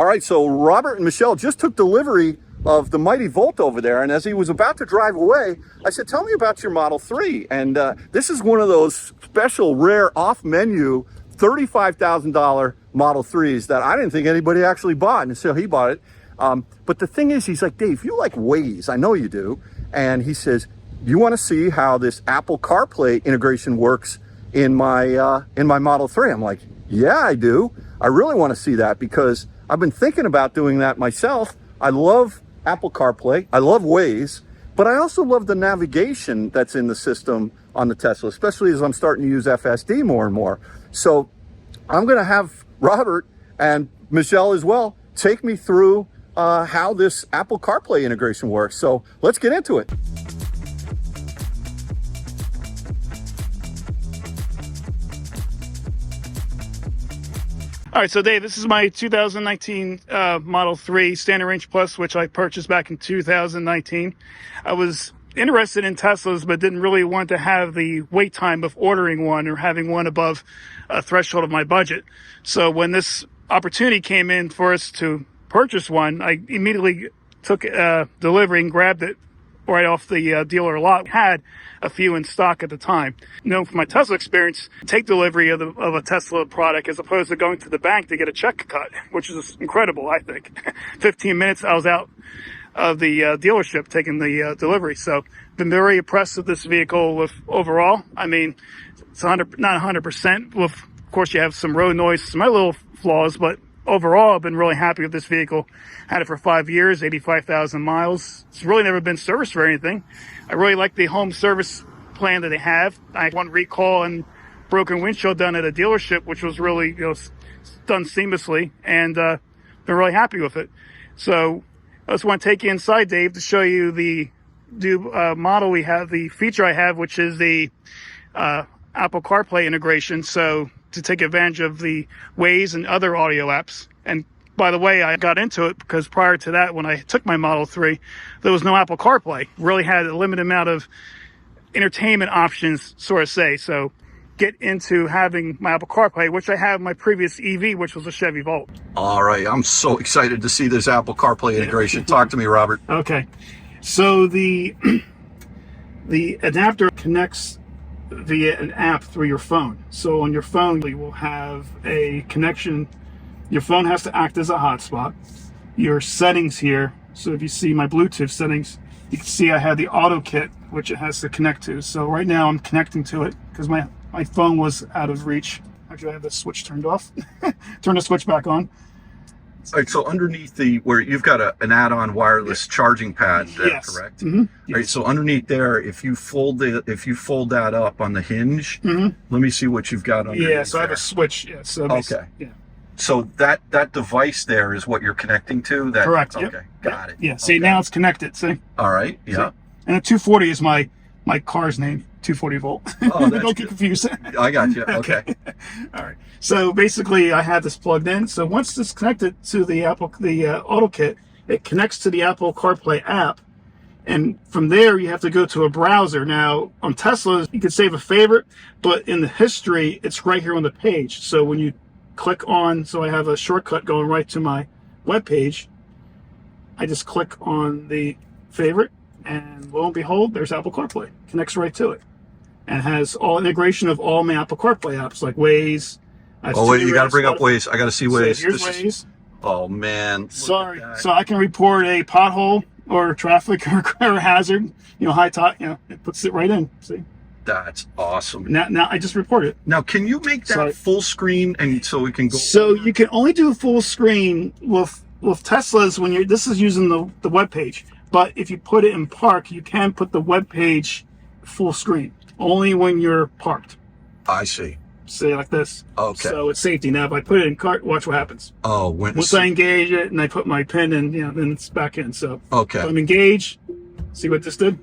All right, so Robert and Michelle just took delivery of the mighty Volt over there, and as he was about to drive away, I said, tell me about your Model 3. And this is one of those special, rare, off-menu, $35,000 Model 3s that I didn't think anybody actually bought, and so he bought it. But the thing is, he's like, Dave, you like Waze, I know you do, and he says, you want to see how this Apple CarPlay integration works in my Model 3? I'm like, yeah, I do. I really want to see that because I've been thinking about doing that myself. I love Apple CarPlay. I love Waze, but I also love the navigation that's in the system on the Tesla, especially as I'm starting to use FSD more and more. So I'm going to have Robert and Michelle as well take me through how this Apple CarPlay integration works. So let's get into it. All right, so Dave, this is my 2019 Model 3 Standard Range Plus, which I purchased back in 2019. I was interested in Teslas, but didn't really want to have the wait time of ordering one or having one above a threshold of my budget. So when this opportunity came in for us to purchase one, I immediately took delivery and grabbed it right off the dealer lot. Had a few in stock at the time. Known from my Tesla experience, take delivery of a Tesla product as opposed to going to the bank to get a check cut, which is incredible, I think. 15 minutes, I was out of the dealership taking the delivery. So been very impressed with this vehicle with overall. I mean, it's not 100%. With, of course, you have some road noise, some other little flaws, but overall, I've been really happy with this vehicle. Had it for 5 years, 85,000 miles. It's really never been serviced for anything. I really like the home service plan that they have. I had one recall and broken windshield done at a dealership, which was really, done seamlessly, and been really happy with it. So I just want to take you inside, Dave, to show you the new model we have, the feature I have, which is the Apple CarPlay integration. So to take advantage of the Waze and other audio apps. And by the way, I got into it because prior to that, when I took my Model 3, there was no Apple CarPlay. Really had a limited amount of entertainment options, sort of say. So get into having my Apple CarPlay, which I have my previous EV, which was a Chevy Volt. All right, I'm so excited to see this Apple CarPlay integration. Talk to me, Robert. Okay, so the adapter connects via an app through your phone. So on your phone, you will have a connection. Your phone has to act as a hotspot. Your settings here, so if you see my Bluetooth settings, you can see I have the auto kit, which it has to connect to. So right now I'm connecting to it because my phone was out of reach. Actually, I have the switch turned off. Turn the switch back on. All right, so underneath where you've got an add-on wireless charging pad there, yes. Correct? Mm-hmm. Yes. All right, so underneath there, if you fold that up on the hinge, mm-hmm. Let me see what you've got underneath. Yeah, so there. I have a switch. Yeah, so okay. Yeah. So that device there is what you're connecting to? Correct. Okay, yep. got it. Yeah, see, okay. now it's connected, see? All right, yeah. See? And a 240 is my car's name, 240 volt. Oh, that's Don't get confused. I got you, okay. All right. So basically, I had this plugged in. So once it's connected to the Auto Kit, it connects to the Apple CarPlay app. And from there, you have to go to a browser. Now, on Teslas, you can save a favorite, but in the history, it's right here on the page. So when you click on, so I have a shortcut going right to my web page. I just click on the favorite, and lo and behold, there's Apple CarPlay. Connects right to it, and has all integration of all my Apple CarPlay apps like Waze. Oh wait, you got to bring up Waze. I got to see Waze. So here's Waze. Oh man. Sorry. So I can report a pothole or traffic or hazard. High tide. It puts it right in. See. That's awesome. Now I just report it. Now, can you make that full screen and so we can go? So you can only do full screen with Teslas when this is using the web page. But if you put it in park, you can put the web page full screen only when you're parked. I see. Say like this. Okay. So it's safety. Now if I put it in cart, watch what happens. Oh, once I engage it and I put my pin in, then it's back in. So okay. So I'm engaged. See what this did?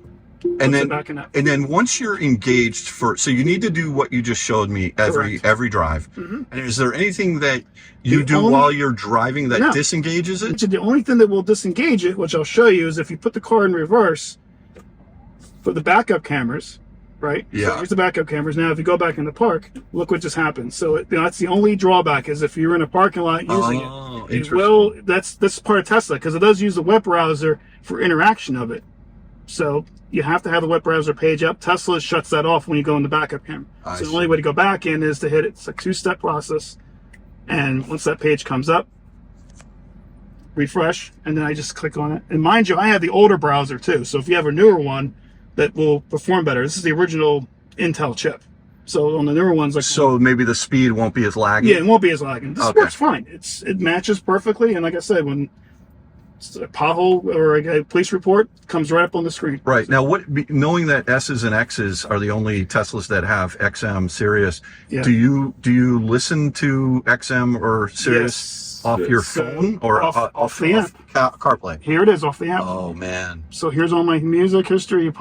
And then once you're engaged so you need to do what you just showed me every drive. Mm-hmm. And is there anything that you do while you're driving that disengages it? The only thing that will disengage it, which I'll show you, is if you put the car in reverse for the backup cameras, right? Yeah. So here's the backup cameras. Now, if you go back in the park, look what just happened. So that's the only drawback is if you're in a parking lot using it will. That's part of Tesla because it does use the web browser for interaction of it. So you have to have the web browser page up. Tesla shuts that off when you go in the backup camera. So the only way to go back in is to hit it. It's a 2-step process. And once that page comes up, refresh, and then I just click on it. And mind you, I have the older browser too. So if you have a newer one that will perform better, this is the original Intel chip. So on the newer ones, so maybe the speed won't be as laggy. Yeah, it won't be as lagging. This works fine. It matches perfectly, and like I said, when a pothole or a police report comes right up on the screen. Right. Now, knowing that S's and X's are the only Teslas that have XM Sirius, do you listen to XM or Sirius off your phone or off the app? CarPlay. Here it is off the app. Oh man. So here's all my music history,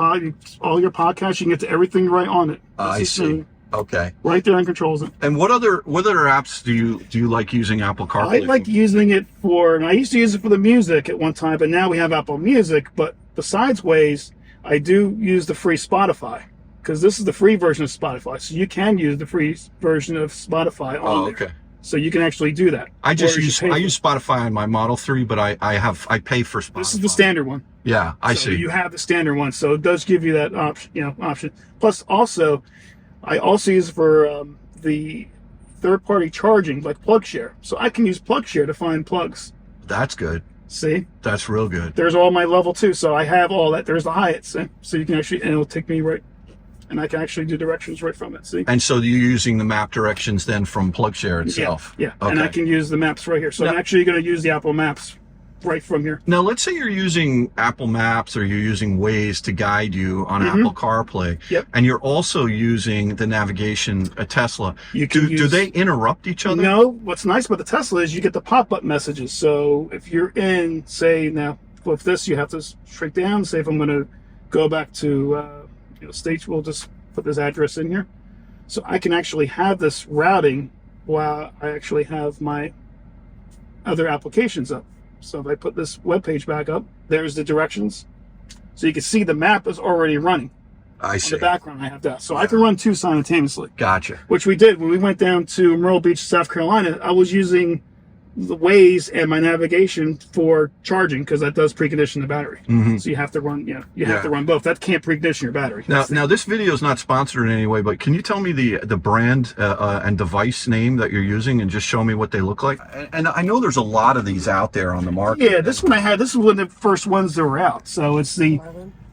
all your podcasts. You can get to everything right on it. I see. Okay. Right there and controls it. And what other apps do you like using Apple CarPlay? I like using it and I used to use it for the music at one time, but now we have Apple Music. But besides Waze, I do use the free Spotify because this is the free version of Spotify. So you can use the free version of Spotify on there. Okay. So you can actually do that. I use Spotify on my Model 3, but I pay for Spotify. This is the standard one. Yeah, I see. You have the standard one, so it does give you that option. Plus, I also use it for the third-party charging, like PlugShare. So I can use PlugShare to find plugs. That's good. See? That's real good. There's all my level 2, so I have all that. There's the Hyatts, so you can actually, and it'll take me right, and I can actually do directions right from it. See? And so you're using the map directions then from PlugShare itself? Yeah. Okay. And I can use the maps right here. So I'm actually going to use the Apple Maps right from here. Now, let's say you're using Apple Maps or you're using Waze to guide you on Apple CarPlay, and you're also using the navigation at Tesla. Do they interrupt each other? No. What's nice about the Tesla is you get the pop-up messages. So if you're in, say, now with this, you have to shrink down. Say if I'm going to go back to states, we'll just put this address in here. So I can actually have this routing while I actually have my other applications up. So if I put this web page back up, there's the directions. So you can see the map is already running. I see. In the background, I have that. So I can run two simultaneously. Gotcha. Which we did when we went down to Myrtle Beach, South Carolina. I was using the Waze and my navigation for charging because that does precondition the battery. So you have to run, have to run both. That can't precondition your battery. Now this video is not sponsored in any way, but can you tell me the brand and device name that you're using and just show me what they look like? And I know there's a lot of these out there on the market. Yeah, this one I had. This is one of the first ones that were out. So it's the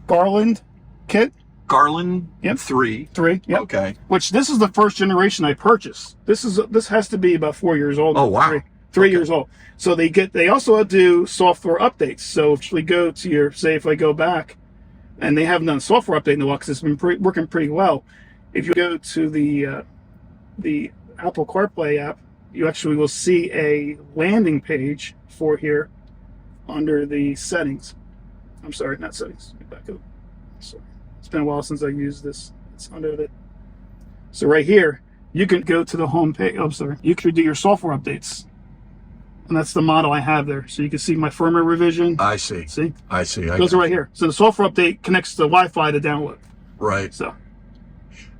Garland kit. Garland 3. Yep. Okay. Which this is the first generation I purchased. This has to be about 4 years old. Oh wow. 3 years old. So they also do software updates. So if we go to if I go back, and they haven't done software update in a while because it's been working pretty well. If you go to the Apple CarPlay app, you actually will see a landing page for here under the settings. I'm sorry, not settings. Let me back up. Sorry. It's been a while since I used this. It's under the. So right here, you can go to the home page. Oh, sorry. You can do your software updates. And that's the model I have there. So you can see my firmware revision. I see. See? I see. Those are right here. So the software update connects to the Wi-Fi to download. Right. So.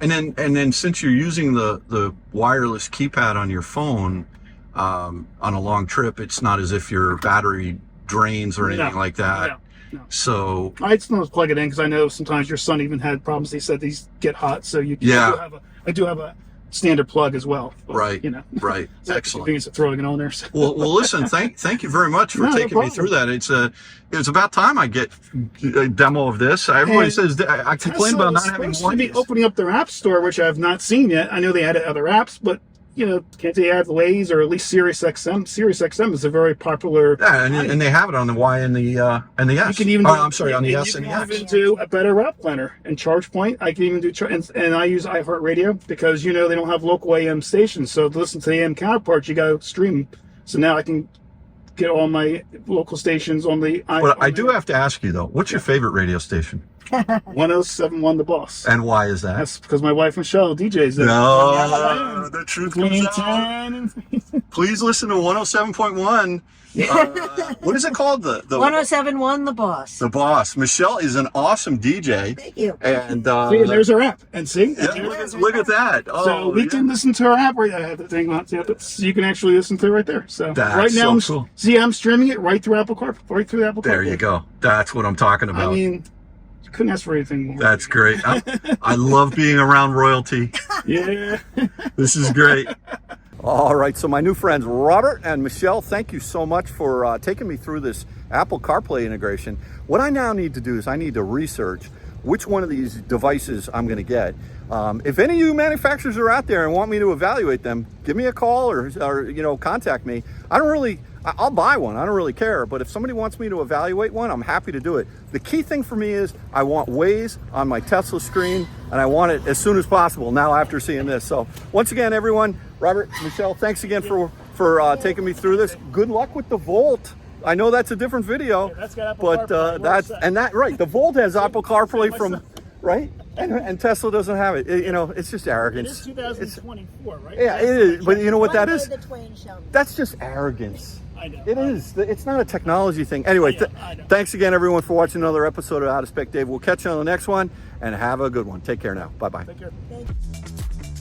And then since you're using the wireless keypad on your phone on a long trip, it's not as if your battery drains or anything like that. No. So I still plug it in because I know sometimes your son even had problems. He said these get hot, so you I do have a standard plug as well. But, right. Right. Excellent. Convenience of throwing it on there. So. Well, listen. Thank you very much for taking me through that. It's about time I get a demo of this. Everybody says I complain about not having one. Supposed to be opening up their app store, which I have not seen yet. I know they added other apps, but. Can't they add Waze or at least Sirius XM? Sirius XM is a very popular. Yeah, and they have it on the Y and the S. You can even. I'm sorry, on the S and the X. You can even do a better route planner and ChargePoint. I can even do, and I use iHeartRadio because they don't have local AM stations. So to listen to the AM counterparts, you got to stream. So now I can get all my local stations on the. But I do have to ask you though, what's your favorite radio station? 107.1 The Boss. And why is that? That's because my wife Michelle DJs there. No, the truth comes out. Please listen to 107.1 What is it called? The 1071 The Boss. The Boss. Michelle is an awesome DJ. Thank you. And See, there's our app. And see? yeah, look at that. Oh, So we can listen to our app right I have the thing on. Yeah, but you can actually listen to it right there. So That's right now, so cool. see, I'm streaming it right through Apple Carplay. Right through Apple Carplay. There you go. That's what I'm talking about. I mean, you couldn't ask for anything more. That's great. I love being around royalty. Yeah. This is great. All right, so my new friends Robert and Michelle, thank you so much for taking me through this Apple CarPlay integration. What I now need to do is I need to research which one of these devices I'm going to get. If any of you manufacturers are out there and want me to evaluate them, give me a call or contact me. I'll buy one. I don't really care. But if somebody wants me to evaluate one, I'm happy to do it. The key thing for me is I want Waze on my Tesla screen, and I want it as soon as possible now after seeing this. So once again, everyone, Robert, Michelle, thanks again for taking me through this. Good luck with the Volt. I know that's a different video, Yeah, that's got Apple but CarPlay. right. The Volt has Apple CarPlay from right, and Tesla doesn't have it. It's just It arrogance. is 2024, right? Yeah, it is. But you know what that One is? day the twain shall meet. That's just arrogance. I know. It is. It's not a technology thing. Anyway, I know. thanks again, everyone, for watching another episode of Out of Spec Dave. We'll catch you on the next one, and have a good one. Take care now. Bye-bye. Take care. Thank you.